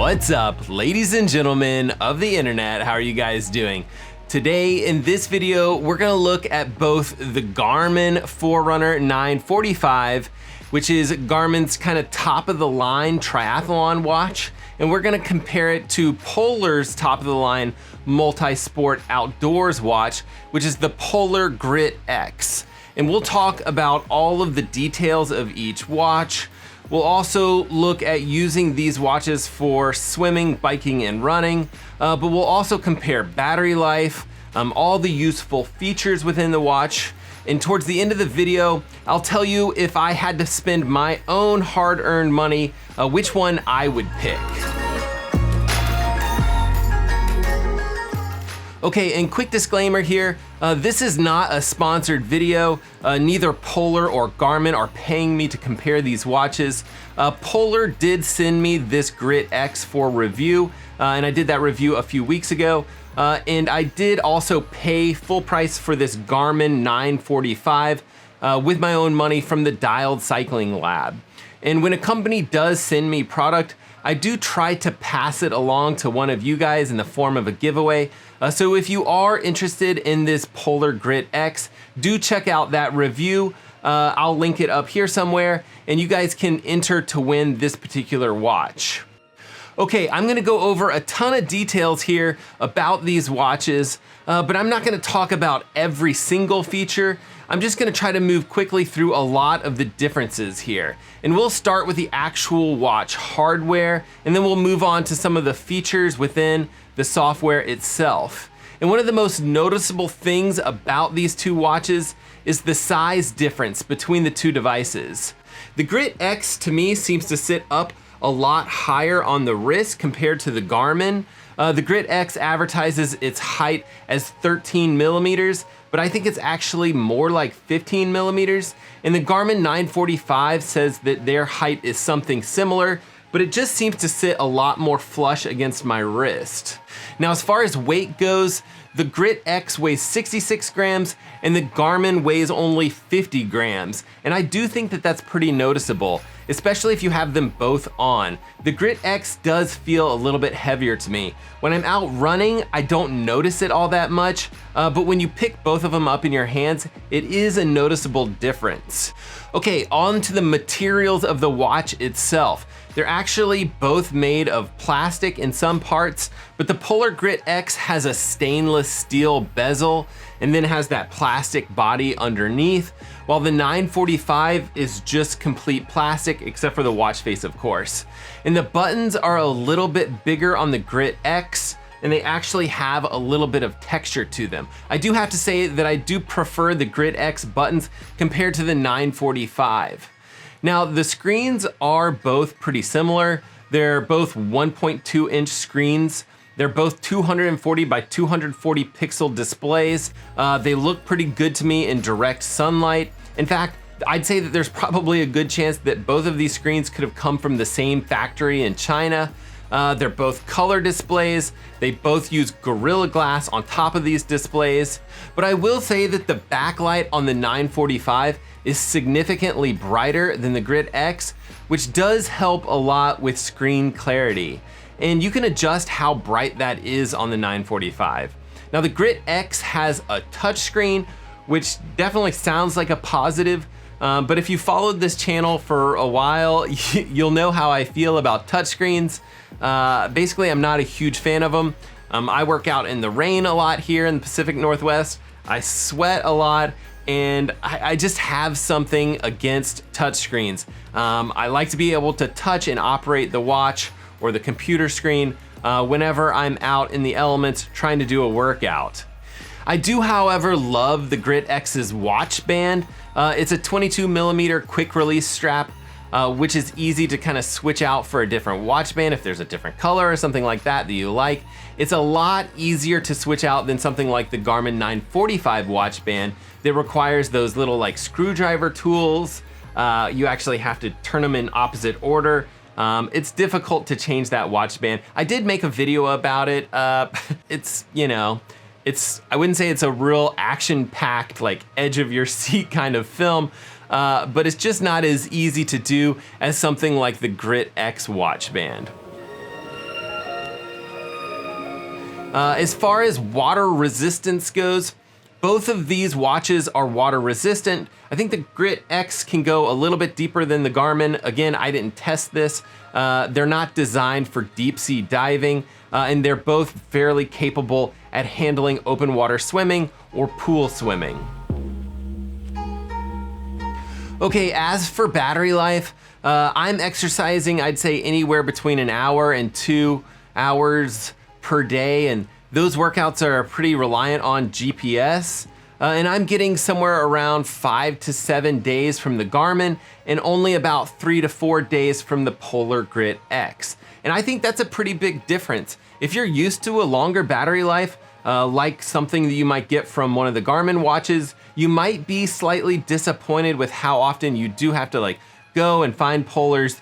What's up, ladies and gentlemen of the internet? How are you guys doing? Today in this video, we're gonna look at both the Garmin Forerunner 945, which is Garmin's kind of top of the line triathlon watch, and we're gonna compare it to Polar's top of the line multi-sport outdoors watch, which is the Polar Grit X. And we'll talk about all of the details of each watch. We'll also look at using these watches for swimming, biking, and running, but we'll also compare battery life, all the useful features within the watch, and towards the end of the video, I'll tell you if I had to spend my own hard-earned money, which one I would pick. Okay, and quick disclaimer here, this is not a sponsored video. Neither Polar or Garmin are paying me to compare these watches. Polar did send me this Grit X for review, and I did that review a few weeks ago. And I did also pay full price for this Garmin 945 with my own money from the Dialed Cycling Lab. And when a company does send me product, I do try to pass it along to one of you guys in the form of a giveaway. So if you are interested in this Polar Grit X, do check out that review. I'll link it up here somewhere, and you guys can enter to win this particular watch. Okay, I'm gonna go over a ton of details here about these watches, but I'm not gonna talk about every single feature. I'm just gonna try to move quickly through a lot of the differences here. And we'll start with the actual watch hardware, and then we'll move on to some of the features within the software itself. And one of the most noticeable things about these two watches is the size difference between the two devices. The Grit X to me seems to sit up a lot higher on the wrist compared to the Garmin. The Grit X advertises its height as 13 millimeters, but I think it's actually more like 15 millimeters. And the Garmin 945 says that their height is something similar, but it just seems to sit a lot more flush against my wrist. Now, as far as weight goes, the Grit X weighs 66 grams and the Garmin weighs only 50 grams. And I do think that that's pretty noticeable, especially if you have them both on. The Grit X does feel a little bit heavier to me. When I'm out running, I don't notice it all that much, but when you pick both of them up in your hands, it is a noticeable difference. Okay, on to the materials of the watch itself. They're actually both made of plastic in some parts, but the Polar Grit X has a stainless steel bezel and then has that plastic body underneath, while the 945 is just complete plastic except for the watch face, of course. And the buttons are a little bit bigger on the Grit X, and they actually have a little bit of texture to them. I do have to say that I do prefer the Grit X buttons compared to the 945. Now, the screens are both pretty similar. They're both 1.2 inch screens. They're both 240 by 240 pixel displays. They look pretty good to me in direct sunlight. In fact, I'd say that there's probably a good chance that both of these screens could have come from the same factory in China. They're both color displays. They both use Gorilla Glass on top of these displays. But I will say that the backlight on the 945 is significantly brighter than the Grit X, which does help a lot with screen clarity. And you can adjust how bright that is on the 945. Now, the Grit X has a touchscreen, which definitely sounds like a positive, but if you followed this channel for a while, you'll know how I feel about touchscreens. Basically, I'm not a huge fan of them. I work out in the rain a lot here in the Pacific Northwest. I sweat a lot, and I just have something against touchscreens. I like to be able to touch and operate the watch or the computer screen whenever I'm out in the elements trying to do a workout. I do, however, love the Grit X's watch band. It's a 22 millimeter quick release strap, which is easy to kind of switch out for a different watch band if there's a different color or something like that you like. It's a lot easier to switch out than something like the Garmin 945 watch band that requires those little like screwdriver tools. You actually have to turn them in opposite order. It's difficult to change that watch band. I did make a video about it. It's, you know, I wouldn't say it's a real action-packed, like edge of your seat kind of film, but it's just not as easy to do as something like the Grit X watch band. As far as water resistance goes, both of these watches are water resistant. I think the Grit X can go a little bit deeper than the Garmin. Again, I didn't test this. They're not designed for deep sea diving, and they're both fairly capable at handling open water swimming or pool swimming. Okay, as for battery life, I'm exercising, I'd say anywhere between an hour and 2 hours per day, and those workouts are pretty reliant on GPS. And I'm getting somewhere around 5 to 7 days from the Garmin and only about 3 to 4 days from the Polar Grit X. And I think that's a pretty big difference. If you're used to a longer battery life, like something that you might get from one of the Garmin watches, you might be slightly disappointed with how often you do have to go and find Polar's,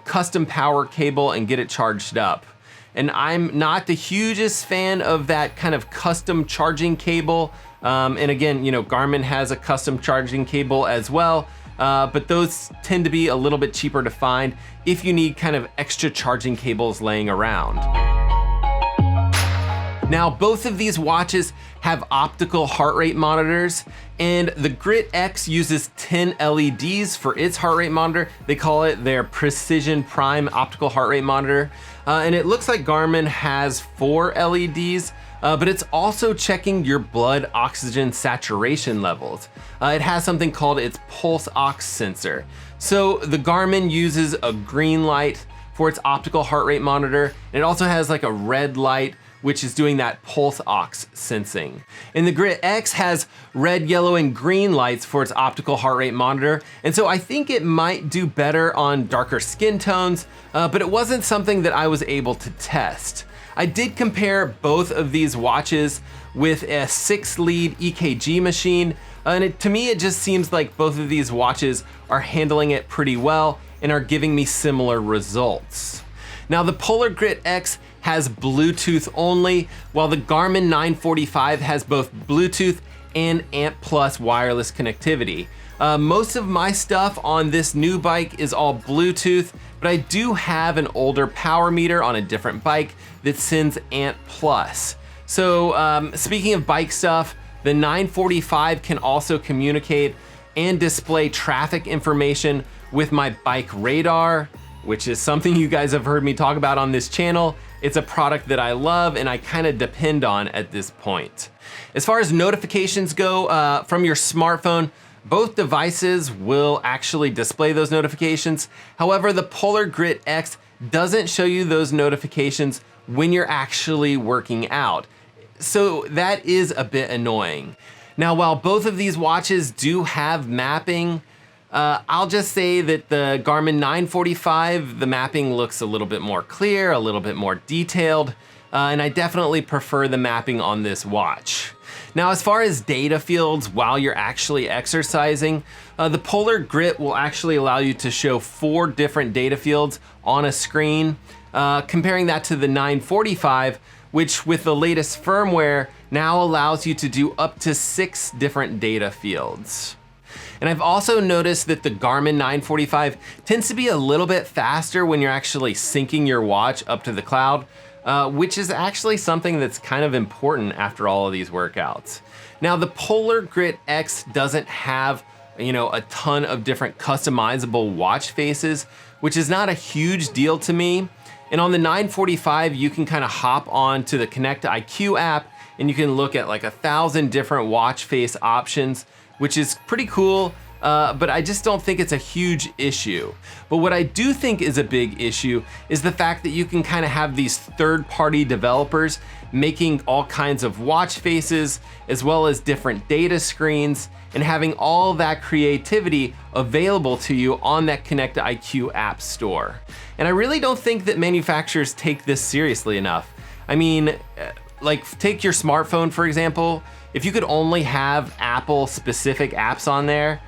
custom power cable and get it charged up. And I'm not the hugest fan of that kind of custom charging cable. And again, Garmin has a custom charging cable as well, but those tend to be a little bit cheaper to find if you need kind of extra charging cables laying around. Now, both of these watches have optical heart rate monitors, and the Grit X uses 10 LEDs for its heart rate monitor. They call it their Precision Prime optical heart rate monitor. And it looks like Garmin has 4 LEDs, but it's also checking your blood oxygen saturation levels. It has something called its pulse ox sensor. So the Garmin uses a green light for its optical heart rate monitor, and it also has a red light which is doing that pulse ox sensing. And the Grit X has red, yellow, and green lights for its optical heart rate monitor, and so I think it might do better on darker skin tones, but it wasn't something that I was able to test. I did compare both of these watches with a 6-lead EKG machine, and to me it just seems like both of these watches are handling it pretty well and are giving me similar results. Now, the Polar Grit X has Bluetooth only, while the Garmin 945 has both Bluetooth and ANT+ wireless connectivity. Most of my stuff on this new bike is all Bluetooth, but I do have an older power meter on a different bike that sends ANT+. So speaking of bike stuff, the 945 can also communicate and display traffic information with my bike radar, which is something you guys have heard me talk about on this channel. It's a product that I love and I kind of depend on at this point. As far as notifications go, from your smartphone, both devices will actually display those notifications. However, the Polar Grit X doesn't show you those notifications when you're actually working out. So that is a bit annoying. Now, while both of these watches do have mapping, I'll just say that the Garmin 945, the mapping looks a little bit more clear, a little bit more detailed, and I definitely prefer the mapping on this watch. Now, as far as data fields while you're actually exercising, the Polar Grit will actually allow you to show 4 different data fields on a screen, comparing that to the 945, which with the latest firmware now allows you to do up to 6 different data fields. And I've also noticed that the Garmin 945 tends to be a little bit faster when you're actually syncing your watch up to the cloud, which is actually something that's kind of important after all of these workouts. Now, the Polar Grit X doesn't have, a ton of different customizable watch faces, which is not a huge deal to me. And on the 945, you can kind of hop on to the Connect IQ app and you can look at 1,000 different watch face options, which is pretty cool, but I just don't think it's a huge issue. But what I do think is a big issue is the fact that you can kind of have these third-party developers making all kinds of watch faces, as well as different data screens, and having all that creativity available to you on that Connect IQ app store. And I really don't think that manufacturers take this seriously enough. I mean, take your smartphone, for example. If you could only have Apple-specific apps on there,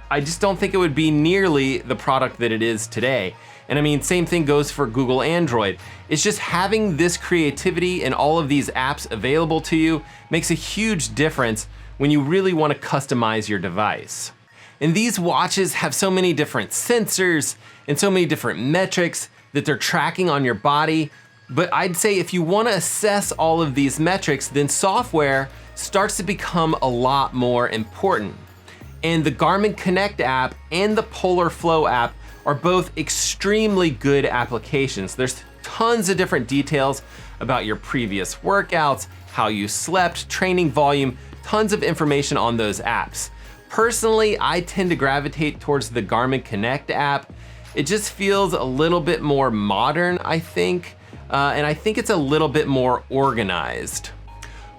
I just don't think it would be nearly the product that it is today. And I mean, same thing goes for Google Android. It's just having this creativity and all of these apps available to you makes a huge difference when you really want to customize your device. And these watches have so many different sensors and so many different metrics that they're tracking on your body. But I'd say if you want to assess all of these metrics, then software starts to become a lot more important. And the Garmin Connect app and the Polar Flow app are both extremely good applications. There's tons of different details about your previous workouts, how you slept, training volume, tons of information on those apps. Personally, I tend to gravitate towards the Garmin Connect app. It just feels a little bit more modern, I think, and I think it's a little bit more organized.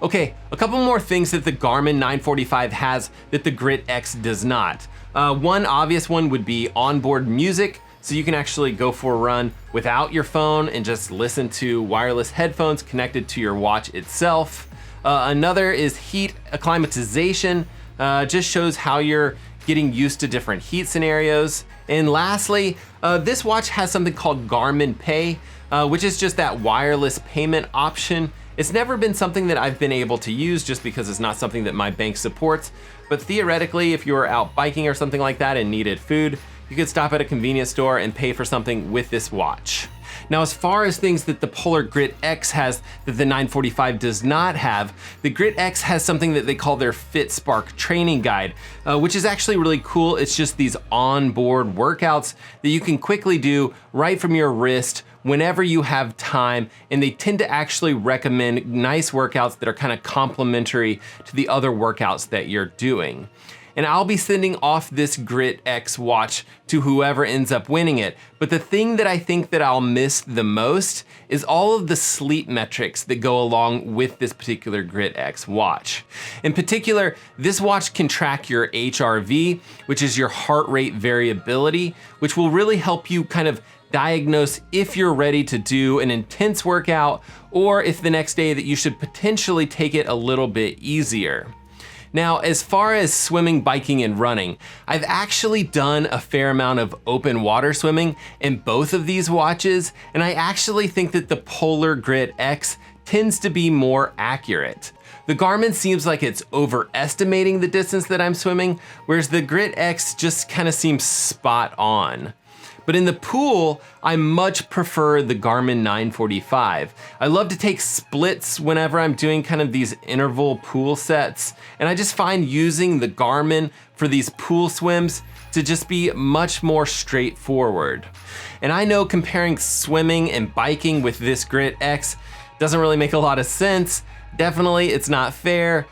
Okay, a couple more things that the Garmin 945 has that the Grit X does not. One obvious one would be onboard music, so you can actually go for a run without your phone and just listen to wireless headphones connected to your watch itself. Another is heat acclimatization, just shows how you're getting used to different heat scenarios. And lastly, this watch has something called Garmin Pay, which is just that wireless payment option. It's never been something that I've been able to use just because it's not something that my bank supports. But theoretically, if you were out biking or something like that and needed food, you could stop at a convenience store and pay for something with this watch. Now, as far as things that the Polar Grit X has that the 945 does not have, the Grit X has something that they call their FitSpark training guide, which is actually really cool. It's just these onboard workouts that you can quickly do right from your wrist whenever you have time, and they tend to actually recommend nice workouts that are kind of complementary to the other workouts that you're doing. And I'll be sending off this Grit X watch to whoever ends up winning it. But the thing that I think that I'll miss the most is all of the sleep metrics that go along with this particular Grit X watch. In particular, this watch can track your HRV, which is your heart rate variability, which will really help you kind of diagnose if you're ready to do an intense workout or if the next day that you should potentially take it a little bit easier. Now, as far as swimming, biking, and running, I've actually done a fair amount of open water swimming in both of these watches, and I actually think that the Polar Grit X tends to be more accurate. The Garmin seems like it's overestimating the distance that I'm swimming, whereas the Grit X just kind of seems spot on. But in the pool, I much prefer the Garmin 945. I love to take splits whenever I'm doing kind of these interval pool sets, and I just find using the Garmin for these pool swims to just be much more straightforward. And I know comparing swimming and biking with this Grit X doesn't really make a lot of sense. Definitely, it's not fair.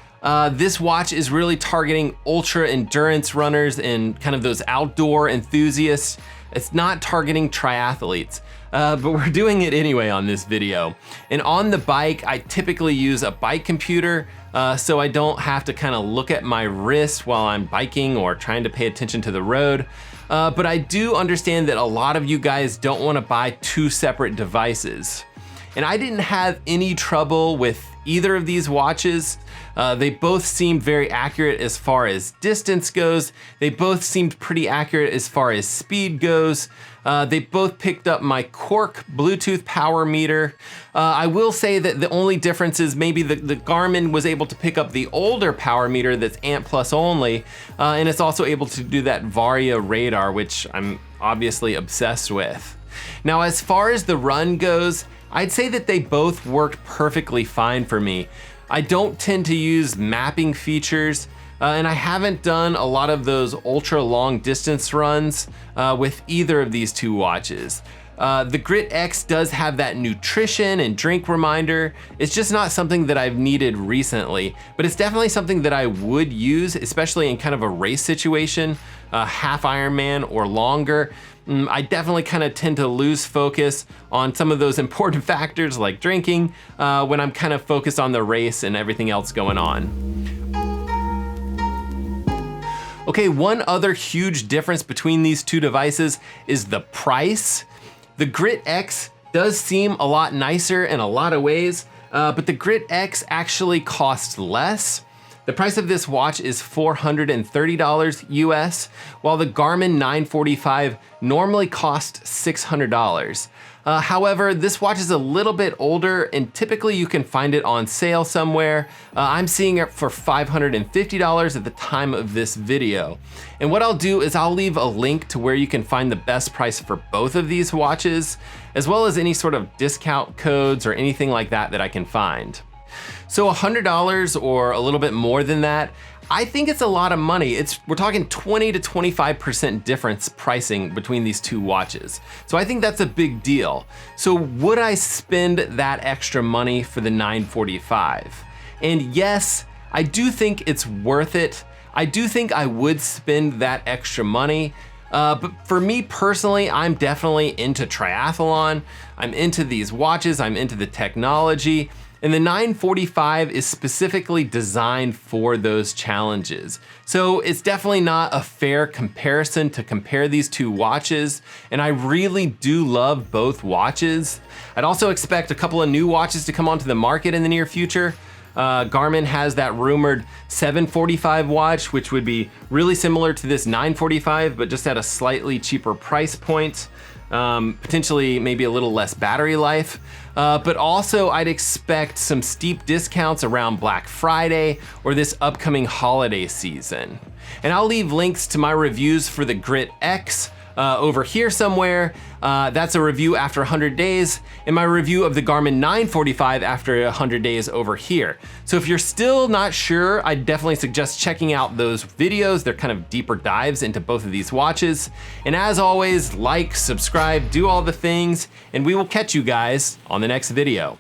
This watch is really targeting ultra endurance runners and kind of those outdoor enthusiasts. It's not targeting triathletes, but we're doing it anyway on this video. And on the bike, I typically use a bike computer, so I don't have to kind of look at my wrist while I'm biking or trying to pay attention to the road. But I do understand that a lot of you guys don't want to buy two separate devices. And I didn't have any trouble with either of these watches. They both seemed very accurate as far as distance goes. They both seemed pretty accurate as far as speed goes. They both picked up my Cork Bluetooth power meter. I will say that the only difference is maybe the Garmin was able to pick up the older power meter that's ANT Plus only, and it's also able to do that Varia radar, which I'm obviously obsessed with. Now, as far as the run goes, I'd say that they both worked perfectly fine for me. I don't tend to use mapping features, and I haven't done a lot of those ultra long distance runs with either of these two watches. The Grit X does have that nutrition and drink reminder. It's just not something that I've needed recently, but it's definitely something that I would use, especially in kind of a race situation, half Ironman or longer. I definitely kind of tend to lose focus on some of those important factors like drinking when I'm kind of focused on the race and everything else going on. Okay, one other huge difference between these two devices is the price. The Grit X does seem a lot nicer in a lot of ways, but the Grit X actually costs less. The price of this watch is $430 US, while the Garmin 945 normally costs $600. However, this watch is a little bit older and typically you can find it on sale somewhere. I'm seeing it for $550 at the time of this video. And what I'll do is I'll leave a link to where you can find the best price for both of these watches, as well as any sort of discount codes or anything like that that I can find. So $100 or a little bit more than that, I think it's a lot of money. We're talking 20 to 25% difference pricing between these two watches. So I think that's a big deal. So would I spend that extra money for the 945? And yes, I do think it's worth it. I do think I would spend that extra money. But for me personally, I'm definitely into triathlon. I'm into these watches, I'm into the technology. And the 945 is specifically designed for those challenges. So it's definitely not a fair comparison to compare these two watches. And I really do love both watches. I'd also expect a couple of new watches to come onto the market in the near future. Garmin has that rumored 745 watch, which would be really similar to this 945, but just at a slightly cheaper price point. Potentially maybe a little less battery life. But also I'd expect some steep discounts around Black Friday or this upcoming holiday season. And I'll leave links to my reviews for the Grit X over here somewhere. That's a review after 100 days, and my review of the Garmin 945 after 100 days over here. So if you're still not sure, I definitely suggest checking out those videos. They're kind of deeper dives into both of these watches. And as always, like, subscribe, do all the things, and we will catch you guys on the next video.